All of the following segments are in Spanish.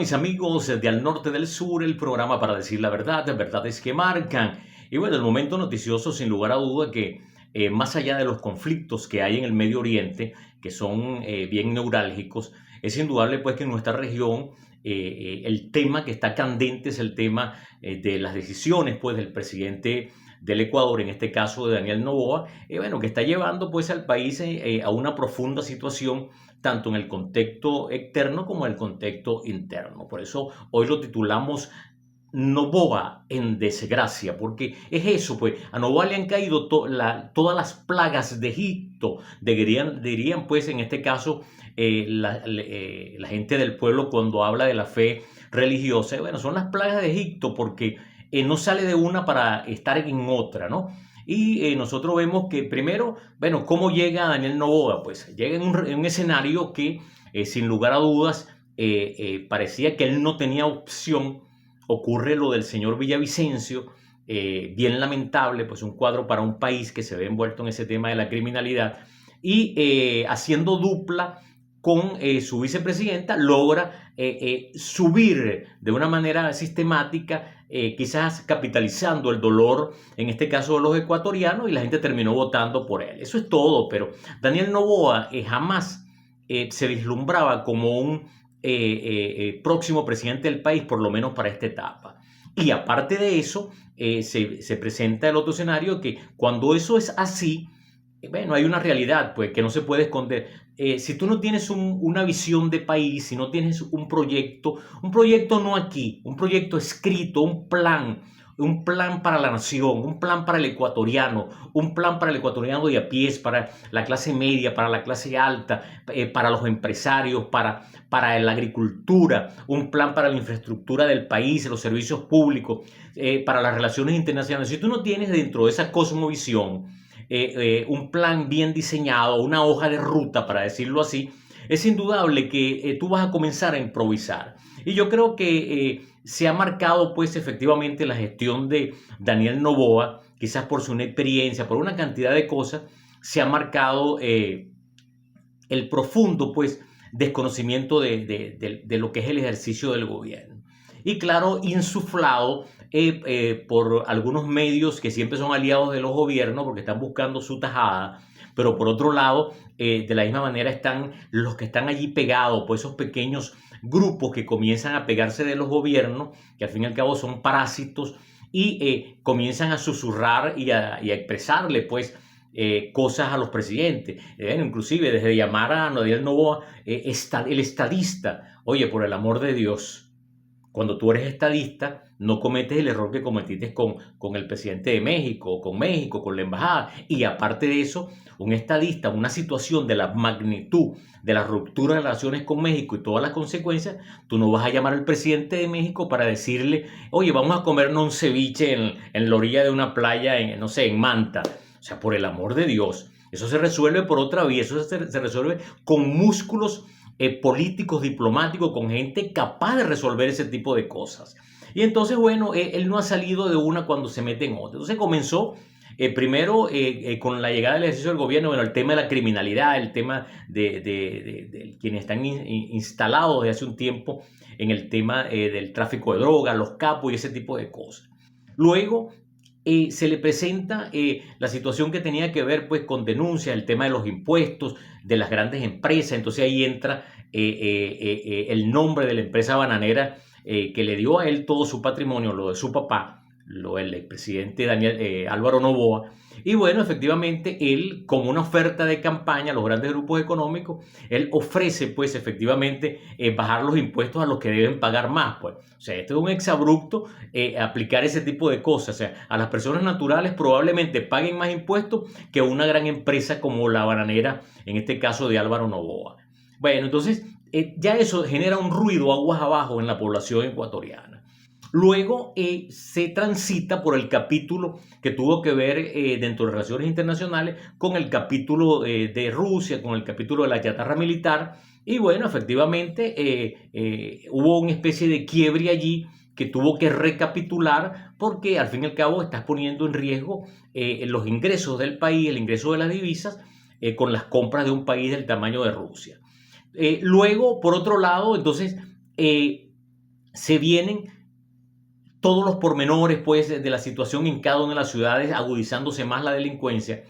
Mis amigos de Al Norte del Sur, el programa para decir la verdad, verdades que marcan. Y bueno, el momento noticioso, sin lugar a duda, que más allá de los conflictos que hay en el Medio Oriente, que son bien neurálgicos, es indudable pues que en nuestra región el tema que está candente es el tema de las decisiones pues del presidente del Ecuador, en este caso de Daniel Noboa, bueno, que está llevando pues al país a una profunda situación tanto en el contexto externo como en el contexto interno. Por eso hoy lo titulamos Noboa en desgracia, porque es eso, pues a Noboa le han caído todas las plagas de Egipto, dirían pues en este caso la gente del pueblo cuando habla de la fe religiosa. Bueno, son las plagas de Egipto porque no sale de una para estar en otra, ¿no? Y nosotros vemos que primero, bueno, ¿cómo llega Daniel Noboa? Pues llega en un escenario que sin lugar a dudas parecía que él no tenía opción. Ocurre lo del señor Villavicencio, bien lamentable, pues un cuadro para un país que se ve envuelto en ese tema de la criminalidad y haciendo dupla con su vicepresidenta logra subir de una manera sistemática, quizás capitalizando el dolor, en este caso de los ecuatorianos, y la gente terminó votando por él. Eso es todo, pero Daniel Noboa jamás se vislumbraba como un próximo presidente del país, por lo menos para esta etapa. Y aparte de eso, se presenta el otro escenario que cuando eso es así, bueno, hay una realidad pues que no se puede esconder. Si tú no tienes una visión de país, si no tienes un proyecto no aquí, un proyecto escrito, un plan para la nación, un plan para el ecuatoriano, un plan para el ecuatoriano de a pies, para la clase media, para la clase alta, para los empresarios, para la agricultura, un plan para la infraestructura del país, los servicios públicos, para las relaciones internacionales. Si tú no tienes dentro de esa cosmovisión un plan bien diseñado, una hoja de ruta, para decirlo así, es indudable que tú vas a comenzar a improvisar. Y yo creo que se ha marcado pues efectivamente la gestión de Daniel Noboa, quizás por su experiencia, por una cantidad de cosas, se ha marcado el profundo pues desconocimiento de lo que es el ejercicio del gobierno. Y claro, insuflado por algunos medios que siempre son aliados de los gobiernos porque están buscando su tajada, pero por otro lado, de la misma manera están los que están allí pegados, pues esos pequeños grupos que comienzan a pegarse de los gobiernos, que al fin y al cabo son parásitos, y comienzan a susurrar y a expresarle pues cosas a los presidentes, inclusive desde llamar a Daniel Noboa el estadista. Oye, por el amor de Dios, cuando tú eres estadista, no cometes el error que cometiste con el presidente de México, con la embajada. Y aparte de eso, un estadista, una situación de la magnitud de la ruptura de relaciones con México y todas las consecuencias, tú no vas a llamar al presidente de México para decirle, oye, vamos a comernos un ceviche en la orilla de una playa, no sé, en Manta. O sea, por el amor de Dios. Eso se resuelve por otra vía, eso se resuelve con músculos políticos, diplomáticos, con gente capaz de resolver ese tipo de cosas. Y entonces, bueno, él no ha salido de una cuando se mete en otra. Entonces comenzó primero con la llegada del ejercicio del gobierno, bueno, el tema de la criminalidad, el tema de quienes están instalados desde hace un tiempo en el tema del tráfico de drogas, los capos y ese tipo de cosas. Luego se le presenta la situación que tenía que ver pues con denuncias, el tema de los impuestos de las grandes empresas. Entonces ahí entra el nombre de la empresa bananera que le dio a él todo su patrimonio, lo de su papá, lo del expresidente Álvaro Noboa. Y bueno, efectivamente, él, como una oferta de campaña a los grandes grupos económicos, él ofrece, pues, efectivamente, bajar los impuestos a los que deben pagar más, pues. O sea, esto es un exabrupto aplicar ese tipo de cosas. O sea, a las personas naturales probablemente paguen más impuestos que una gran empresa como la bananera, en este caso de Álvaro Noboa. Bueno, entonces, ya eso genera un ruido aguas abajo en la población ecuatoriana. Luego se transita por el capítulo que tuvo que ver dentro de relaciones internacionales con el capítulo de Rusia, con el capítulo de la chatarra militar. Y bueno, efectivamente hubo una especie de quiebre allí que tuvo que recapitular porque al fin y al cabo estás poniendo en riesgo los ingresos del país, el ingreso de las divisas con las compras de un país del tamaño de Rusia. Luego, por otro lado, entonces se vienen todos los pormenores pues, de la situación en cada una de las ciudades, agudizándose más la delincuencia,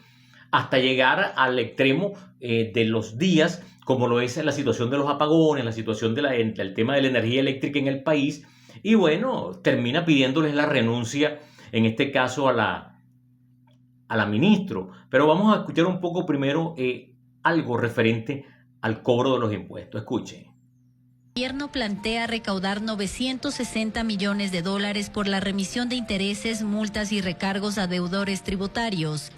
hasta llegar al extremo de los días, como lo es la situación de los apagones, la situación del tema de la energía eléctrica en el país, y bueno, termina pidiéndoles la renuncia, en este caso a la ministro. Pero vamos a escuchar un poco primero algo referente al cobro de los impuestos. Escuchen. El gobierno plantea recaudar 960 millones de dólares por la remisión de intereses, multas y recargos a deudores tributarios.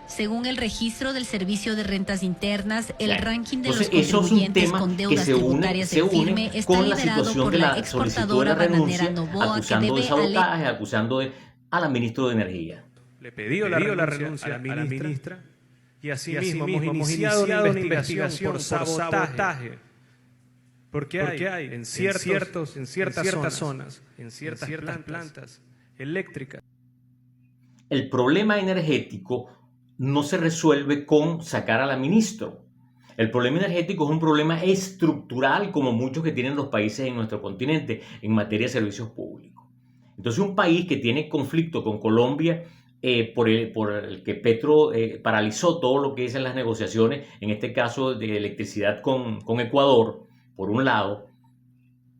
Según el registro del Servicio de Rentas Internas, el ranking de los contribuyentes con deudas tributarias en firme está liderado por la exportadora bananera Noboa, que debe acusando a la ministra de Energía. Le pidió la renuncia a la ministra y asimismo hemos iniciado una investigación por sabotaje. Porque hay en ciertas zonas, en ciertas plantas eléctricas. El problema energético no se resuelve con sacar a la ministra. El problema energético es un problema estructural, como muchos que tienen los países en nuestro continente en materia de servicios públicos. Entonces, un país que tiene conflicto con Colombia por el que Petro paralizó todo lo que es en las negociaciones, en este caso de electricidad con Ecuador, por un lado,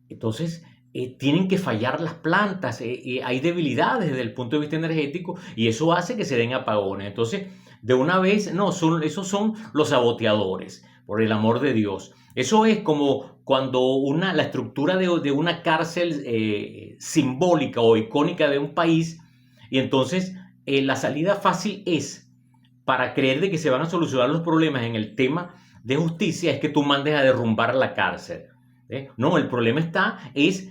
entonces tienen que fallar las plantas, hay debilidades desde el punto de vista energético y eso hace que se den apagones. Entonces, de una vez, no, esos son los saboteadores, por el amor de Dios. Eso es como cuando la estructura de una cárcel simbólica o icónica de un país, y entonces la salida fácil es, para creer de que se van a solucionar los problemas en el tema de justicia, es que tú mandes a derrumbar la cárcel. No, el problema es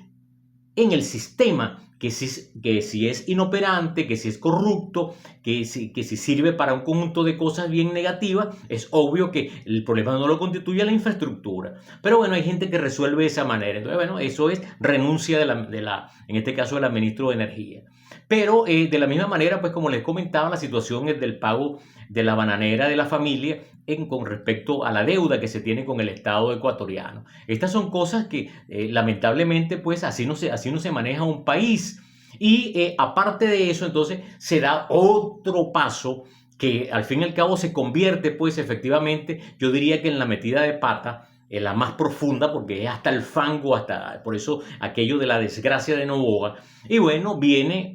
en el sistema, que si es inoperante, que si es corrupto, que si sirve para un conjunto de cosas bien negativas, es obvio que el problema no lo constituye la infraestructura. Pero bueno, hay gente que resuelve de esa manera. Entonces, bueno, eso es renuncia en este caso de la ministra de Energía. Pero de la misma manera, pues como les comentaba, la situación es del pago de la bananera de la familia con respecto a la deuda que se tiene con el Estado ecuatoriano. Estas son cosas que lamentablemente pues así no se maneja un país. Y aparte de eso, entonces se da otro paso que al fin y al cabo se convierte pues efectivamente, yo diría que en la metida de pata, la más profunda, porque es hasta el fango, por eso aquello de la desgracia de Noboa. Y bueno, viene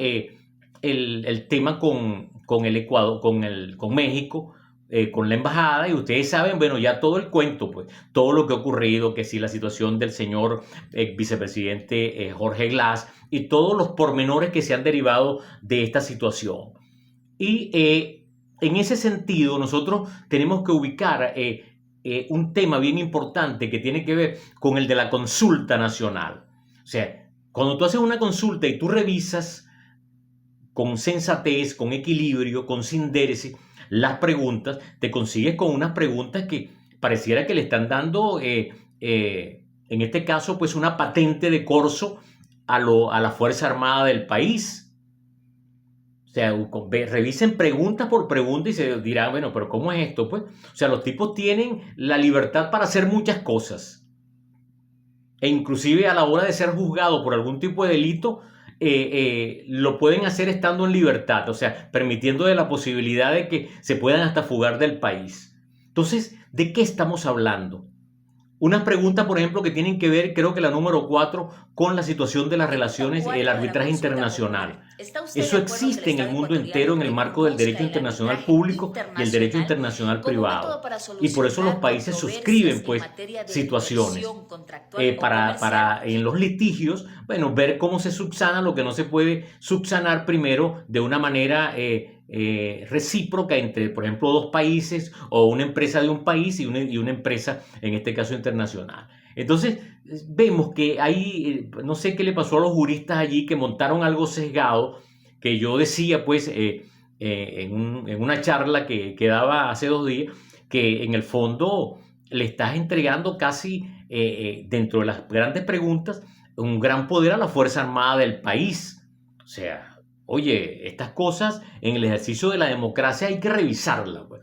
el tema con el Ecuador, con México, con la embajada, y ustedes saben, bueno, ya todo el cuento, pues, todo lo que ha ocurrido, que si la situación del señor vicepresidente Jorge Glass y todos los pormenores que se han derivado de esta situación. Y en ese sentido, nosotros tenemos que ubicar un tema bien importante que tiene que ver con el de la consulta nacional. O sea, cuando tú haces una consulta y tú revisas con sensatez, con equilibrio, con sindéresis, las preguntas, te consigues con unas preguntas que pareciera que le están dando, en este caso, pues una patente de corso a la Fuerza Armada del país. O sea, revisen pregunta por pregunta y se dirán, bueno, pero ¿cómo es esto? Pues, o sea, los tipos tienen la libertad para hacer muchas cosas. E inclusive a la hora de ser juzgado por algún tipo de delito, lo pueden hacer estando en libertad, o sea, permitiendo la posibilidad de que se puedan hasta fugar del país. Entonces, ¿de qué estamos hablando? Unas preguntas, por ejemplo, que tienen que ver, creo que la número 4, con la situación de las relaciones, el arbitraje internacional. Eso existe en el mundo entero en el marco del derecho internacional público y el derecho internacional privado. Y por eso los países suscriben, pues, situaciones para en los litigios, bueno, ver cómo se subsana lo que no se puede subsanar primero de una manera recíproca entre, por ejemplo, dos países o una empresa de un país y una empresa, en este caso, internacional. Entonces, vemos que hay, no sé qué le pasó a los juristas allí que montaron algo sesgado, que yo decía, pues, en una charla que daba hace 2 días, que en el fondo le estás entregando casi, dentro de las grandes preguntas, un gran poder a la Fuerza Armada del país. O sea, oye, estas cosas en el ejercicio de la democracia hay que revisarlas. Pues.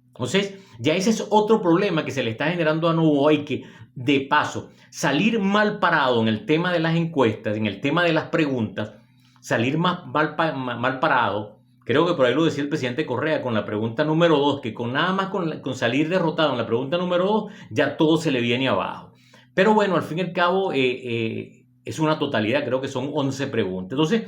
Entonces, ya ese es otro problema que se le está generando a Noboa y que de paso, salir mal parado en el tema de las encuestas, en el tema de las preguntas, salir mal parado, creo que por ahí lo decía el presidente Correa con la pregunta número 2, que con nada más con salir derrotado en la pregunta número 2, ya todo se le viene abajo. Pero bueno, al fin y al cabo es una totalidad, creo que son 11 preguntas. Entonces,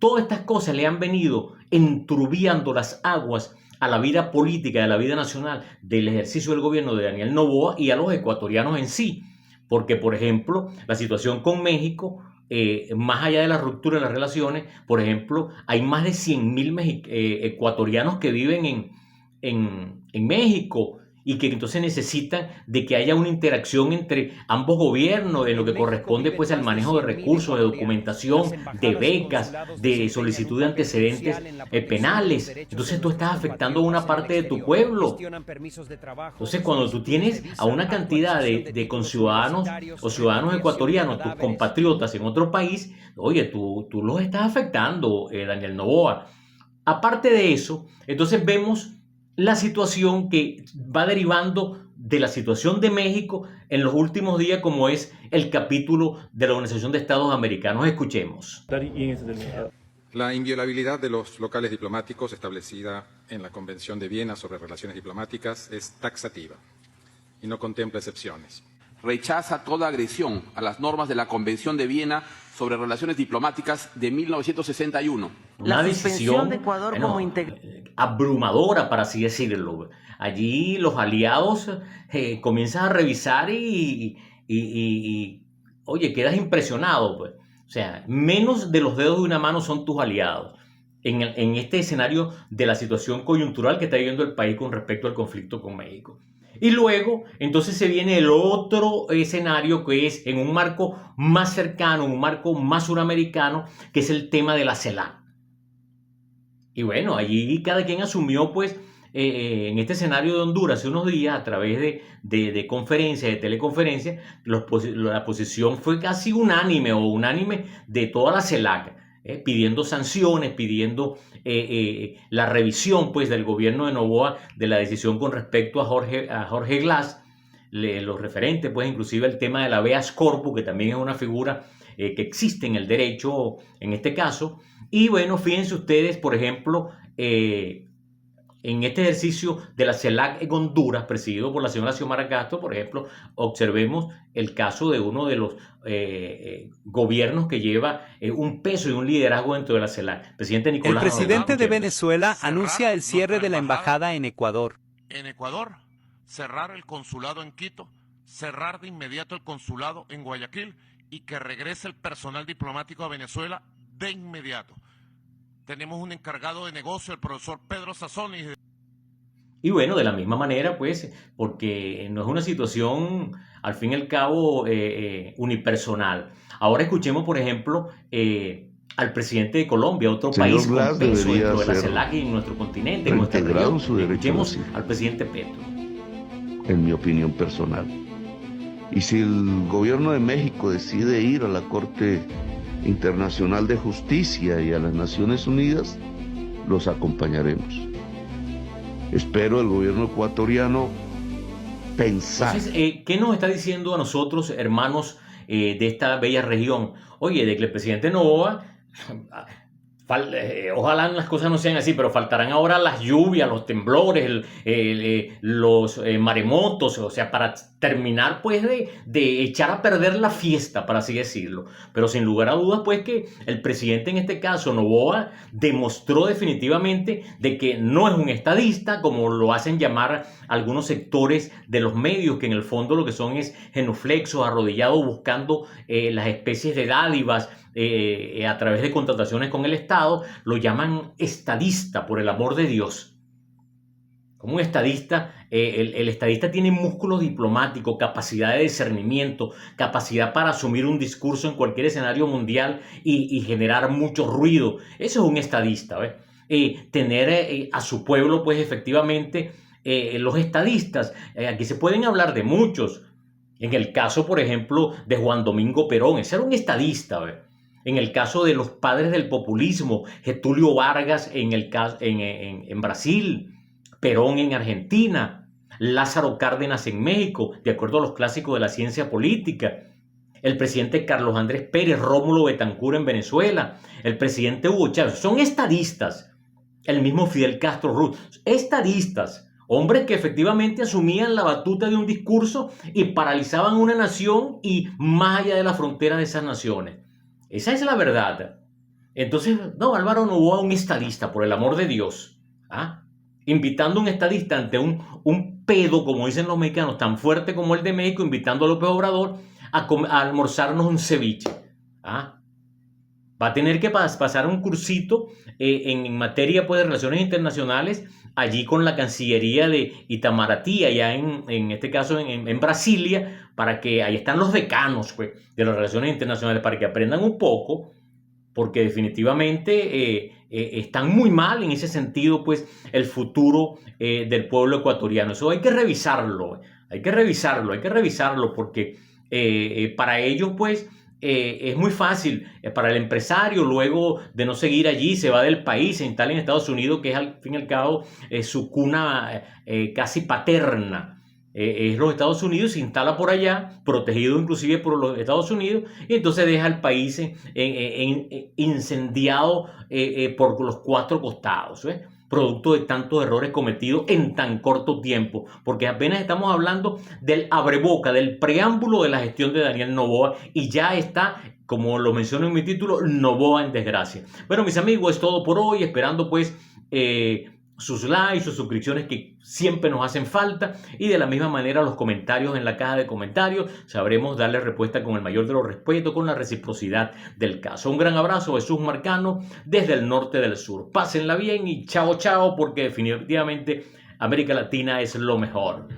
todas estas cosas le han venido enturbiando las aguas a la vida política, a la vida nacional del ejercicio del gobierno de Daniel Noboa y a los ecuatorianos en sí. Porque, por ejemplo, la situación con México, más allá de la ruptura de las relaciones, por ejemplo, hay más de 100.000 ecuatorianos que viven en México y que entonces necesitan de que haya una interacción entre ambos gobiernos en lo que corresponde pues al manejo de recursos, de documentación, de becas, de solicitud de antecedentes penales. Entonces tú estás afectando a una parte de tu pueblo. Entonces cuando tú tienes a una cantidad de conciudadanos o ciudadanos ecuatorianos, tus compatriotas en otro país, oye, tú los estás afectando, Daniel Noboa. Aparte de eso, entonces vemos la situación que va derivando de la situación de México en los últimos días, como es el capítulo de la Organización de Estados Americanos. Escuchemos. La inviolabilidad de los locales diplomáticos establecida en la Convención de Viena sobre Relaciones Diplomáticas es taxativa y no contempla excepciones. Rechaza toda agresión a las normas de la Convención de Viena sobre Relaciones Diplomáticas de 1961. Una decisión de Ecuador como abrumadora, para así decirlo. Allí los aliados comienzan a revisar y oye, quedas impresionado, pues. O sea, menos de los dedos de una mano son tus aliados en este escenario de la situación coyuntural que está viviendo el país con respecto al conflicto con México. Y luego, entonces se viene el otro escenario que es en un marco más cercano, un marco más suramericano, que es el tema de la CELAC. Y bueno, allí cada quien asumió, pues, en este escenario de Honduras hace unos días, a través de conferencias, de teleconferencias, la posición fue casi unánime de toda la CELAC, pidiendo sanciones, pidiendo la revisión, pues, del gobierno de Noboa de la decisión con respecto a Jorge Glass, los referentes, pues, inclusive el tema de la habeas corpus, que también es una figura que existe en el derecho en este caso. Y bueno, fíjense ustedes, por ejemplo, en este ejercicio de la CELAC en Honduras, presidido por la señora Xiomara Castro, por ejemplo, observemos el caso de uno de los gobiernos que lleva un peso y un liderazgo dentro de la CELAC. Presidente Nicolás El presidente de Venezuela anuncia el cierre de la embajada en Ecuador. En Ecuador, cerrar el consulado en Quito, cerrar de inmediato el consulado en Guayaquil y que regrese el personal diplomático a Venezuela de inmediato. Tenemos un encargado de negocio, el profesor Pedro Sassoni. Y bueno, de la misma manera, pues, porque no es una situación, al fin y al cabo, unipersonal. Ahora escuchemos, por ejemplo, al presidente de Colombia, otro país con peso dentro de la CELAC y en nuestro continente, en nuestra región. Escuchemos al presidente Petro. En mi opinión personal. Y si el gobierno de México decide ir a la Corte Internacional de Justicia y a las Naciones Unidas, los acompañaremos. Espero el gobierno ecuatoriano pensar. Entonces, ¿qué nos está diciendo a nosotros, hermanos de esta bella región? Oye, de que el presidente Noboa, ojalá las cosas no sean así, pero faltarán ahora las lluvias, los temblores, los maremotos, o sea, para terminar, pues, de echar a perder la fiesta, para así decirlo. Pero sin lugar a dudas, pues, que el presidente, en este caso, Noboa, demostró definitivamente de que no es un estadista, como lo hacen llamar algunos sectores de los medios, que en el fondo lo que son es genuflexos, arrodillados, buscando las especies de dádivas a través de contrataciones con el Estado. Lo llaman estadista, por el amor de Dios. Como un estadista, el estadista tiene músculo diplomático, capacidad de discernimiento, capacidad para asumir un discurso en cualquier escenario mundial y generar mucho ruido. Eso es un estadista, ¿ves? Tener a su pueblo, pues efectivamente, los estadistas, aquí se pueden hablar de muchos. En el caso, por ejemplo, de Juan Domingo Perón, ese era un estadista, ¿ves? En el caso de los padres del populismo, Getúlio Vargas en Brasil, Perón en Argentina. Lázaro Cárdenas en México, de acuerdo a los clásicos de la ciencia política. El presidente Carlos Andrés Pérez, Rómulo Betancourt en Venezuela, el presidente Hugo Chávez, son estadistas. El mismo Fidel Castro Ruz, estadistas, hombres que efectivamente asumían la batuta de un discurso y paralizaban una nación y más allá de las fronteras de esas naciones. Esa es la verdad. Entonces, no, Álvaro Noboa, un estadista, por el amor de Dios, invitando a un estadista ante un pedo, como dicen los mexicanos, tan fuerte como el de México, invitando a López Obrador a almorzarnos un ceviche. Va a tener que pasar un cursito en materia pues, de relaciones internacionales allí con la Cancillería de Itamaraty, allá en este caso en Brasilia, para que ahí están los decanos pues, de las relaciones internacionales, para que aprendan un poco, porque definitivamente están muy mal en ese sentido pues, el futuro del pueblo ecuatoriano. Eso hay que revisarlo, porque para ellos pues es muy fácil, para el empresario luego de no seguir allí se va del país, se instala en Estados Unidos, que es al fin y al cabo su cuna casi paterna. Es los Estados Unidos, se instala por allá, protegido inclusive por los Estados Unidos, y entonces deja el país incendiado por los cuatro costados, producto de tantos errores cometidos en tan corto tiempo, porque apenas estamos hablando del abreboca, del preámbulo de la gestión de Daniel Noboa, y ya está, como lo menciono en mi título, Noboa en desgracia. Bueno, mis amigos, es todo por hoy, esperando pues sus likes, sus suscripciones que siempre nos hacen falta, y de la misma manera los comentarios en la caja de comentarios. Sabremos darle respuesta con el mayor de los respetos, con la reciprocidad del caso. Un gran abrazo, Jesús Marcano, desde el norte del sur. Pásenla bien y chao, chao, porque definitivamente América Latina es lo mejor.